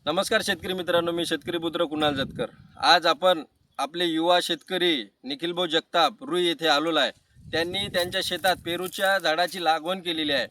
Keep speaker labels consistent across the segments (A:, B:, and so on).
A: नमस्कार शेतकरी मित्रांनो, मी शेतकरी पुत्र कुणाल जतकर। आज आपण आपले युवा शेतकरी निखिलभाऊ जगताप रुई येथे आलेलो आहे। त्यांनी त्यांच्या शेतात पेरूच्या झाडाची लागवड केलेली आहे।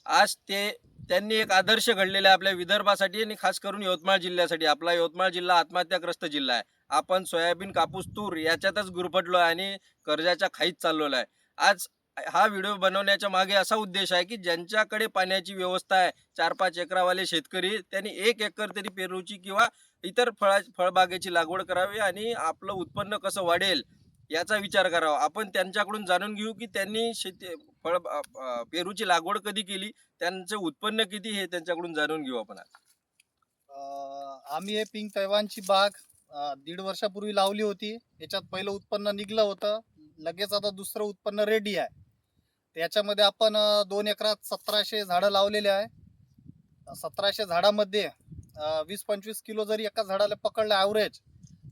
A: आज त्यांनी एक आदर्श घडलेला आहे आपल्या विदर्भासाठी आणि खास करून यवतमाळ जिल्ह्यासाठी। आपला यवतमाळ जिल्हा आत्महत्याग्रस्त जिल्हा आहे। आपण सोयाबीन, कापूस, तूर याच्यातच गुरफटलो आणि कर्जाच्या खाईत चाललेलो आहे। आज हा व्हिडिओ बनवण्याच्या मागे असा उद्देश आहे की ज्यांच्याकडे पाण्याची व्यवस्था आहे, 4-5 एकरावाले शेतकरी, त्यांनी 1 एकर तरी पेरूची किंवा इतर फळबागेची लागवड करावी आणि आपलं उत्पन्न कसं वाढेल याचा विचार करावा। आपण त्यांच्याकडून जाणून घेऊ की त्यांनी पेरूची लागवड कधी केली, त्यांचं उत्पन्न किती हे त्यांच्याकडून जाणून घेऊ आपण आज।
B: आम्ही हे पिंक तैवानची बाग 1.5 वर्षापूर्वी लावली होती। याच्यात पहिलं उत्पन्न निघलं होतं, लगेच आता दुसरं उत्पन्न रेडी आहे। त्याच्यामध्ये आपण 2 एकरात 1700 झाडं लावलेले आहे। 1700 झाडामध्ये 20-25 किलो जरी एका झाडाला पकडलं ॲव्हरेज,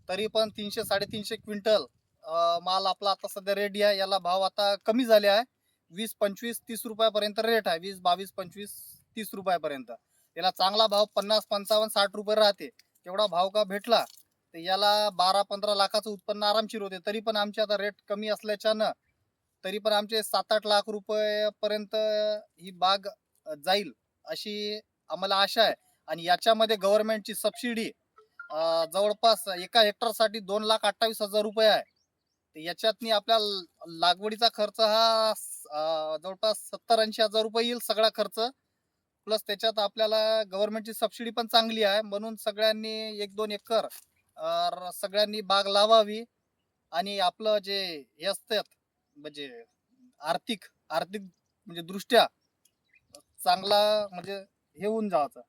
B: तरी पण 300-350 क्विंटल माल आपला आता सध्या रेडी आहे। याला भाव आता कमी झाले आहे, 20, 25, 30 रुपयापर्यंत रेट आहे। 20, 22, 25, 30 रुपयापर्यंत याला चांगला भाव 50, 55, 60 रुपये राहते। तेवढा भाव का भेटला तर याला 12-15 लाखाचं उत्पन्न आरामशीर होते। तरी पण आमचे आता रेट कमी असल्याच्यानं तरी पण आमचे 7-8 लाख रुपयेपर्यंत ही बाग जाईल अशी आम्हाला आशा आहे। आणि याच्यामध्ये गव्हर्नमेंटची सबसिडी जवळपास एका हेक्टरसाठी 2,28,000 रुपये आहे। तर याच्यातनी आपल्या लागवडीचा खर्च हा जवळपास 70-80 हजार रुपये येईल सगळा खर्च, प्लस त्याच्यात आपल्याला गव्हर्नमेंटची सबसिडी पण चांगली आहे। म्हणून सगळ्यांनी 1-2 एकर सगळ्यांनी बाग लावावी आणि आपलं जे हे असतात म्हणजे आर्थिक आर्थिक म्हणजे दृष्ट्या चांगला म्हणजे हे होऊन जायचं।